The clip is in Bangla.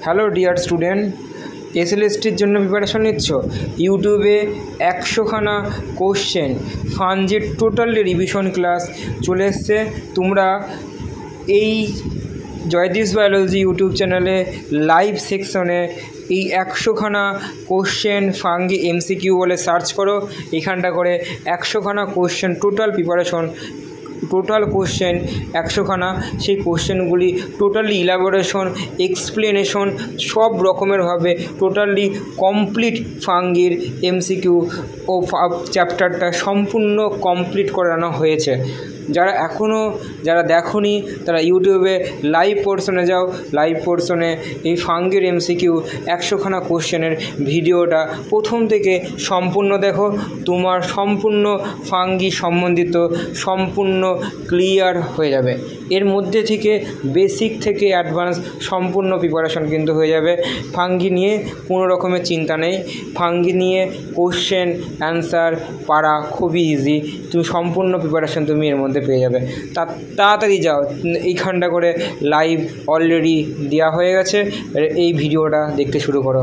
হ্যালো ডিয়ার স্টুডেন্ট, এসএলএসটির জন্য প্রিপারেশন নিচ্ছ। ইউটিউবে 100খানা কোশ্চেন ফানজির টোটাল রিভিশন ক্লাস চলে এসছে। তোমরা এই জয়দীশ বায়োলজি ইউটিউব চ্যানেলে লাইভ সেকশনে এই 100খানা কোশ্চেন ফাঙ্গি এমসিকিউ বলে সার্চ করো। এখানটা করে 100খানা question total preparation, total question 100খানা, সেই কোশ্চেনগুলি টোটালি ইলাবোরেশন, এক্সপ্লেনেশন সব রকমেরভাবে টোটালি কমপ্লিট ফাঙ্গির এমসিকিউ ও চ্যাপ্টারটা সম্পূর্ণ কমপ্লিট করানো হয়েছে। যারা দেখোনি তারা ইউটিউবে লাইভ পোর্শনে যাও। লাইভ পোর্শনে এই ফাঙ্গির এমসিকিউ 100খানা কোশ্চেনের ভিডিওটা প্রথম থেকে সম্পূর্ণ দেখো। তোমার সম্পূর্ণ ফাঙ্গি সম্বন্ধিত সম্পূর্ণ ক্লিয়ার হয়ে যাবে। এর মধ্যে থেকে বেসিক থেকে অ্যাডভান্স সম্পূর্ণ প্রিপারেশন কিন্তু হয়ে যাবে। ফাঙ্গি নিয়ে কোনো রকমের চিন্তা নেই। ফাঙ্গি নিয়ে কোশ্চেন অ্যান্সার পারা খুবই ইজি। তুমি সম্পূর্ণ প্রিপারেশন তুমি এর মধ্যে পেয়ে যাবে। তাড়াতাড়ি যাও, এইখানটা করে লাইভ অলরেডি দেওয়া হয়ে গেছে, এই ভিডিওটা দেখতে শুরু করো।